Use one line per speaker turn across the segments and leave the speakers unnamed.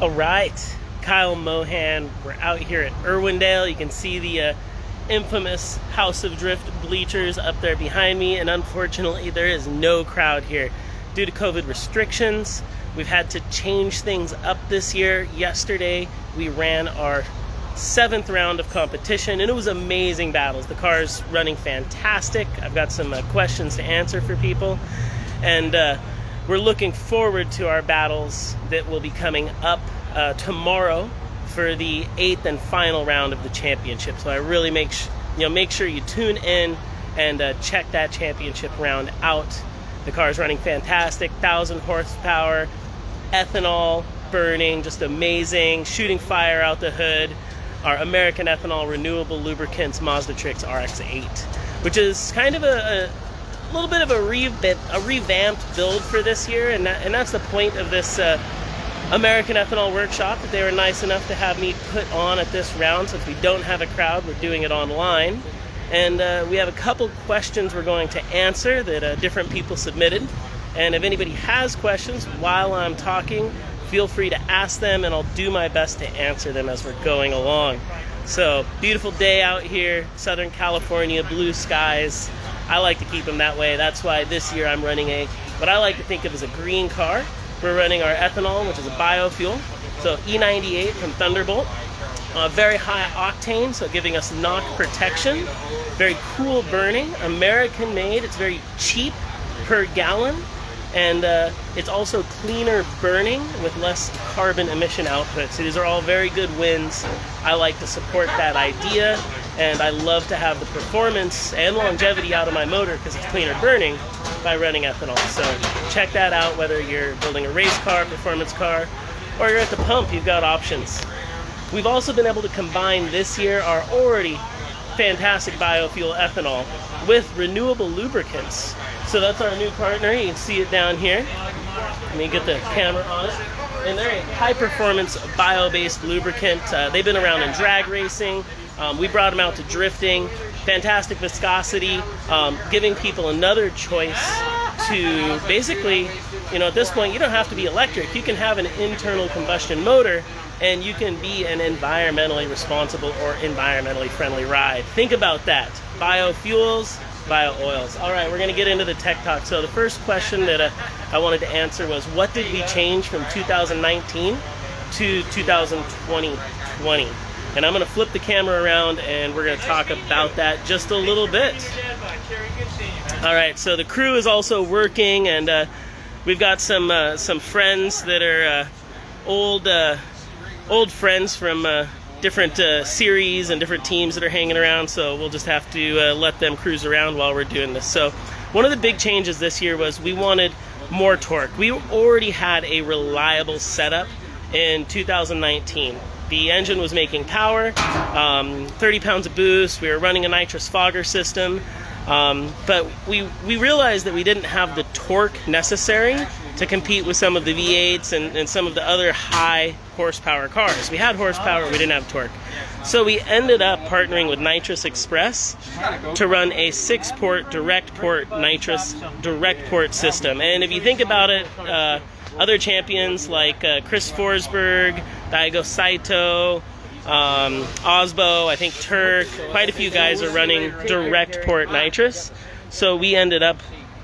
All right, Kyle Mohan. We're out here at Irwindale. You can see the infamous House of Drift bleachers up there behind me, and unfortunately there is no crowd here. Due to COVID restrictions, we've had to change things up this year. Yesterday we ran our 7th round of competition, and it was amazing battles. The car's running fantastic. I've got some questions to answer for people, and we're looking forward to our battles that will be coming up tomorrow for the 8th and final round of the championship. So I really make sure you tune in and check that championship round out. The car's running fantastic, 1,000 horsepower, ethanol burning, just amazing, shooting fire out the hood. Our American Ethanol Renewable Lubricants Mazda RX8, which is kind of a little bit of a revamped build for this year, and that's the point of this American Ethanol workshop, that they were nice enough to have me put on at this round. Since we don't have a crowd, we're doing it online, and we have a couple questions we're going to answer that different people submitted. And if anybody has questions while I'm talking, feel free to ask them, and I'll do my best to answer them as we're going along. So, beautiful day out here, Southern California, blue skies. I like to keep them that way. That's why this year I'm running what I like to think of as a green car. We're running our ethanol, which is a biofuel. So E98 from Thunderbolt. Very high octane, so giving us knock protection. Very cool burning, American made. It's very cheap per gallon. And it's also cleaner burning with less carbon emission output. So these are all very good wins. I like to support that idea, and I love to have the performance and longevity out of my motor because it's cleaner burning by running ethanol. So check that out, whether you're building a race car, performance car, or you're at the pump, you've got options. We've also been able to combine this year our already fantastic biofuel ethanol with renewable lubricants. So that's our new partner. You can see it down here. Let me get the camera on it. And they're a high-performance bio-based lubricant. They've been around in drag racing. We brought them out to drifting. Fantastic viscosity, giving people another choice to basically, at this point, you don't have to be electric. You can have an internal combustion motor, and you can be an environmentally responsible or environmentally friendly ride. Think about that. Biofuels, bio-oils. All right, we're going to get into the tech talk. So the first question that I wanted to answer was, what did we change from 2019 to 2020? And I'm going to flip the camera around, and we're going to talk about that just a little bit. All right, so the crew is also working, and we've got some friends that are old friends from different series and different teams that are hanging around, so we'll just have to let them cruise around while we're doing this. So one of the big changes this year was we wanted more torque. We already had a reliable setup in 2019. The engine was making power, 30 pounds of boost. We were running a nitrous fogger system, but we realized that we didn't have the torque necessary to compete with some of the V8s and some of the other high horsepower cars. We had horsepower, we didn't have torque. So we ended up partnering with Nitrous Express to run a 6-port direct port nitrous direct port system. And if you think about it, other champions like Chris Forsberg, Daigo Saito, Osbo, I think Turk, quite a few guys are running direct port nitrous. So we ended up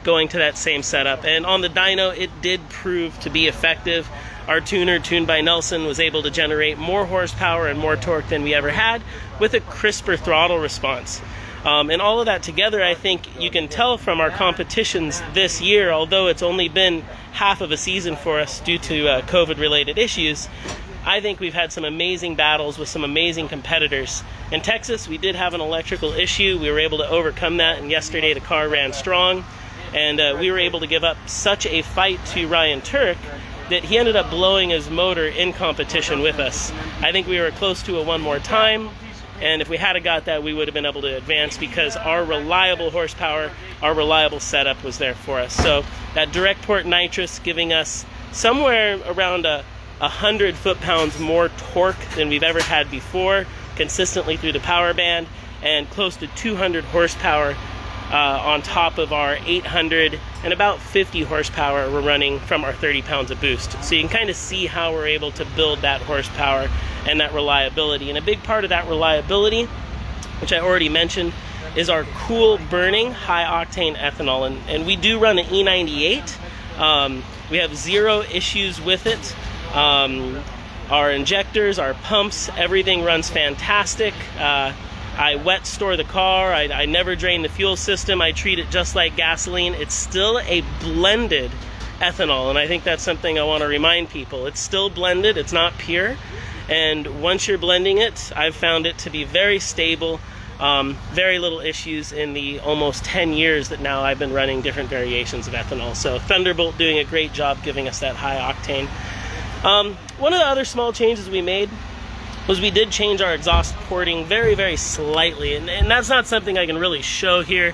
going to that same setup, and on the dyno it did prove to be effective. Our tuner, tuned by Nelson, was able to generate more horsepower and more torque than we ever had with a crisper throttle response. And all of that together, I think you can tell from our competitions this year, although it's only been half of a season for us due to COVID-related issues, I think we've had some amazing battles with some amazing competitors. In Texas, we did have an electrical issue. We were able to overcome that, and yesterday the car ran strong. And we were able to give up such a fight to Ryan Turk that he ended up blowing his motor in competition with us. I think we were close to a one more time, and if we had got that, we would have been able to advance because our reliable horsepower, our reliable setup was there for us. So that direct port nitrous giving us somewhere around 100 foot-pounds more torque than we've ever had before, consistently through the power band, and close to 200 horsepower on top of our 800 and about 50 horsepower we're running from our 30 pounds of boost. So you can kind of see how we're able to build that horsepower and that reliability. And a big part of that reliability, which I already mentioned, is our cool burning high octane ethanol. And we do run an E98. We have zero issues with it. Our injectors, our pumps, everything runs fantastic. I wet store the car. I never drain the fuel system. I treat it just like gasoline. It's still a blended ethanol, and I think that's something I want to remind people. It's still blended. It's not pure. And once you're blending it, I've found it to be very stable. Very little issues in the almost 10 years that now I've been running different variations of ethanol. So Thunderbolt doing a great job giving us that high octane. One of the other small changes we made was we did change our exhaust porting very, very slightly. And that's not something I can really show here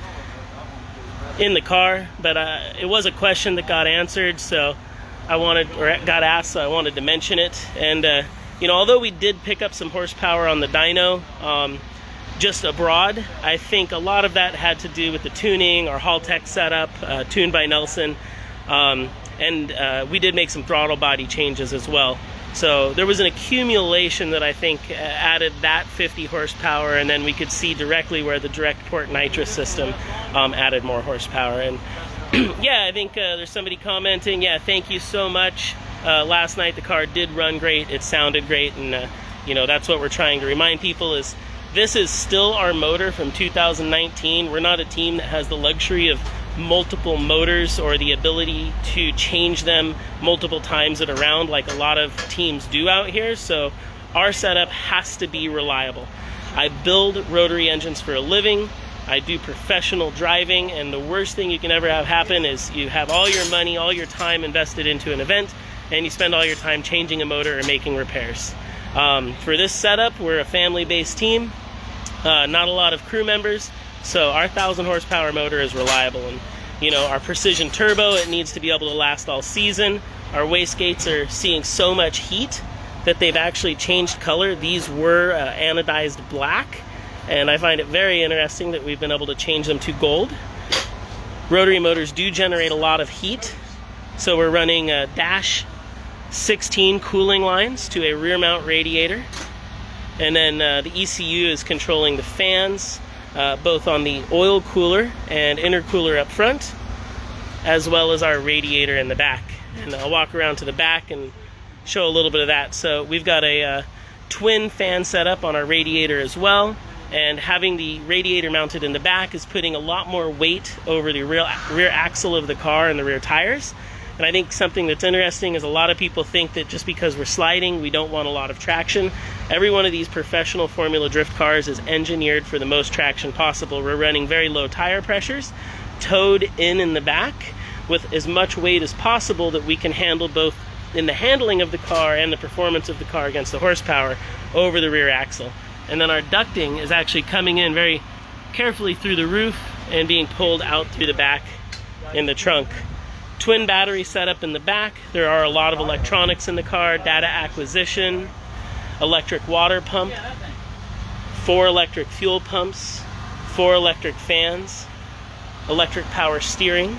in the car, but it was a question that got answered, so got asked, so I wanted to mention it. And you know, although we did pick up some horsepower on the dyno, just abroad, I think a lot of that had to do with the tuning, our Haltech setup, tuned by Nelson, and we did make some throttle body changes as well. So there was an accumulation that I think added that 50 horsepower, and then we could see directly where the direct port nitrous system added more horsepower. And yeah, I think there's somebody commenting, yeah, thank you so much. Last night the car did run great, it sounded great, and you know, that's what we're trying to remind people is this is still our motor from 2019. We're not a team that has the luxury of multiple motors or the ability to change them multiple times at a round like a lot of teams do out here. So our setup has to be reliable. I build rotary engines for a living. I do professional driving, and the worst thing you can ever have happen is you have all your money, all your time invested into an event, and you spend all your time changing a motor or making repairs. For this setup, we're a family-based team, not a lot of crew members, so our 1,000 horsepower motor is reliable. And you know, our precision turbo, it needs to be able to last all season. Our wastegates are seeing so much heat that they've actually changed color. These were anodized black, and I find it very interesting that we've been able to change them to gold. Rotary motors do generate a lot of heat, so we're running dash 16 cooling lines to a rear mount radiator, and then the ECU is controlling the fans, both on the oil cooler and intercooler up front, as well as our radiator in the back. And I'll walk around to the back and show a little bit of that. So we've got a twin fan setup on our radiator as well, and having the radiator mounted in the back is putting a lot more weight over the rear axle of the car and the rear tires. And I think something that's interesting is a lot of people think that just because we're sliding, we don't want a lot of traction. Every one of these professional Formula Drift cars is engineered for the most traction possible. We're running very low tire pressures, towed in the back, with as much weight as possible that we can handle both in the handling of the car and the performance of the car against the horsepower over the rear axle. And then our ducting is actually coming in very carefully through the roof and being pulled out through the back in the trunk. Twin battery setup in the back. There are a lot of electronics in the car, data acquisition, electric water pump, 4 electric fuel pumps, 4 electric fans, electric power steering,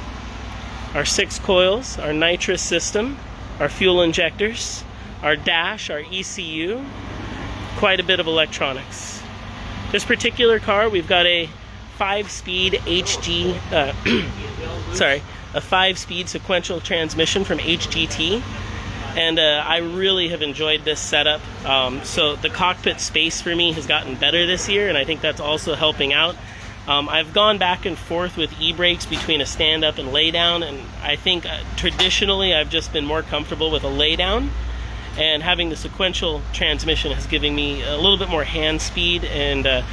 our 6 coils, our nitrous system, our fuel injectors, our dash, our ECU, quite a bit of electronics. This particular car, we've got a 5-speed a 5-speed sequential transmission from HGT, and I really have enjoyed this setup. So the cockpit space for me has gotten better this year, and I think that's also helping out. I've gone back and forth with e-brakes between a stand-up and lay-down, and I think traditionally I've just been more comfortable with a lay-down, and having the sequential transmission has given me a little bit more hand speed and a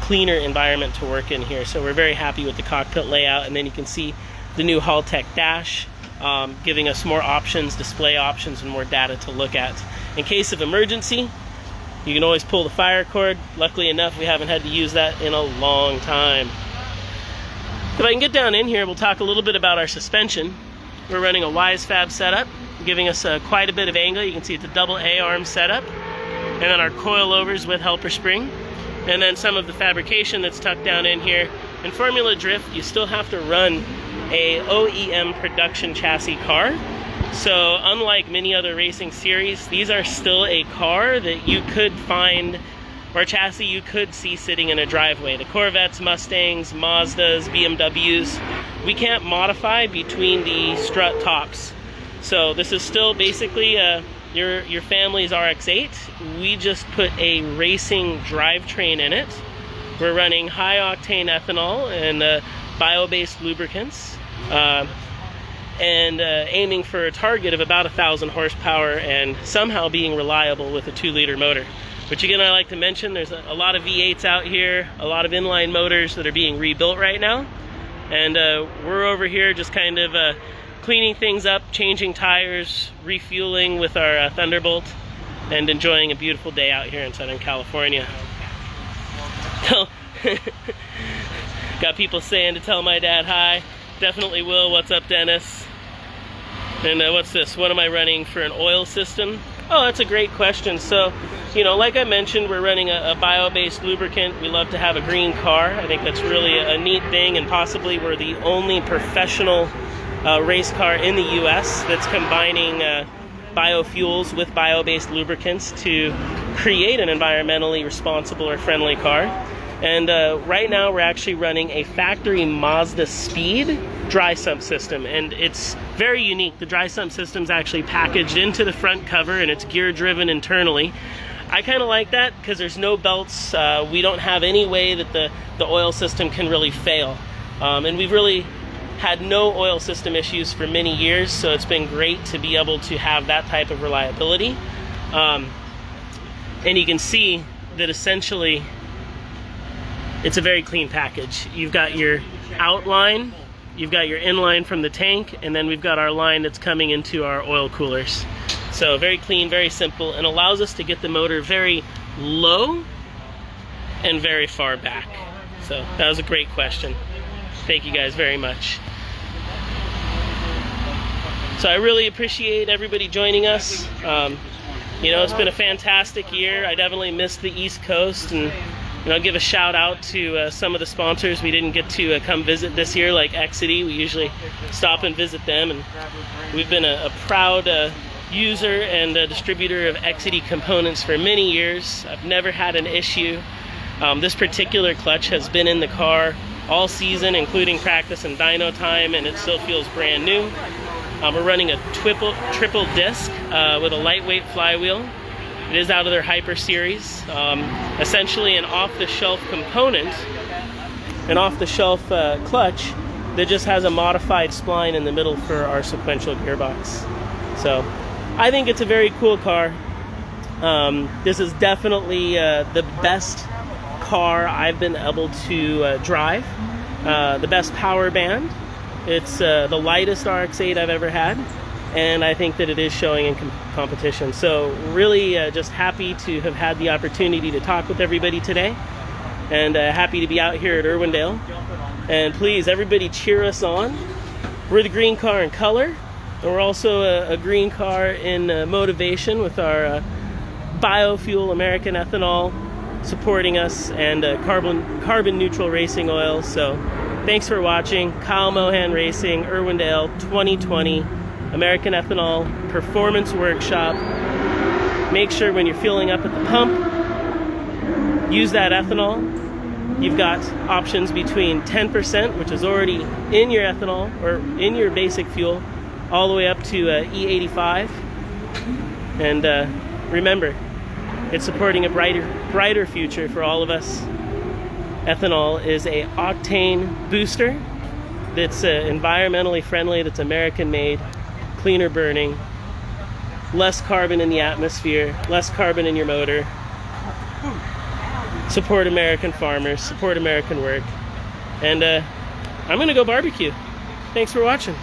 cleaner environment to work in here. So we're very happy with the cockpit layout, and then you can see the new Haltech dash, giving us more options, display options, and more data to look at. In case of emergency, you can always pull the fire cord. Luckily enough, we haven't had to use that in a long time. If I can get down in here, we'll talk a little bit about our suspension. We're running a WiseFab setup, giving us quite a bit of angle. You can see it's a double A-arm setup. And then our coilovers with helper spring. And then some of the fabrication that's tucked down in here in Formula Drift, you still have to run a OEM production chassis car. So unlike many other racing series, these are still a car that you could find, or a chassis you could see sitting in a driveway. The Corvettes, Mustangs, Mazdas, BMWs, we can't modify between the strut tops. So this is still basically your family's RX8. We just put a racing drivetrain in it. We're running high octane ethanol and bio-based lubricants, and aiming for a target of about 1,000 horsepower and somehow being reliable with a 2-liter motor. Which again, I like to mention, there's a lot of V8s out here, a lot of inline motors that are being rebuilt right now. And we're over here just kind of cleaning things up, changing tires, refueling with our Thunderbolt, and enjoying a beautiful day out here in Southern California. Got people saying to tell my dad hi. Definitely will. What's up, Dennis? And what's this? What am I running for an oil system? Oh, that's a great question. So, you know, like I mentioned, we're running a bio-based lubricant. We love to have a green car. I think that's really a neat thing, and possibly we're the only professional race car in the US that's combining biofuels with bio-based lubricants to create an environmentally responsible or friendly car. And right now we're actually running a factory Mazda Speed dry sump system, and it's very unique. The dry sump system's actually packaged into the front cover and it's gear driven internally. I kind of like that because there's no belts. We don't have any way that the oil system can really fail. And we've really had no oil system issues for many years, so it's been great to be able to have that type of reliability. And you can see that essentially it's a very clean package. You've got your outline, you've got your inline from the tank, and then we've got our line that's coming into our oil coolers. So very clean, very simple, and allows us to get the motor very low and very far back. So that was a great question. Thank you guys very much. So I really appreciate everybody joining us. You know, it's been a fantastic year. I definitely missed the East Coast, and you know, give a shout out to some of the sponsors we didn't get to come visit this year, like Exity. We usually stop and visit them, and we've been a proud user and distributor of Exity components for many years. I've never had an issue. This particular clutch has been in the car all season, including practice and dyno time, and it still feels brand new. We're running a triple disc with a lightweight flywheel. It is out of their Hyper series. Essentially an off-the-shelf component, an off-the-shelf clutch that just has a modified spline in the middle for our sequential gearbox. So I think it's a very cool car. This is definitely the best car I've been able to drive. The best power band. It's the lightest RX8 I've ever had, and I think that it is showing in competition. So really just happy to have had the opportunity to talk with everybody today, and happy to be out here at Irwindale. And please, everybody cheer us on. We're the green car in color, and we're also a green car in motivation with our biofuel American ethanol supporting us, and carbon neutral racing oil. So thanks for watching. Kyle Mohan Racing, Irwindale 2020, American Ethanol Performance Workshop. Make sure when you're fueling up at the pump, use that ethanol. You've got options between 10%, which is already in your ethanol or in your basic fuel, all the way up to E85. And remember, it's supporting a brighter future for all of us. Ethanol is a octane booster that's environmentally friendly, that's American made, cleaner burning, less carbon in the atmosphere, less carbon in your motor. Support American farmers, support American work. And I'm gonna go barbecue. Thanks for watching.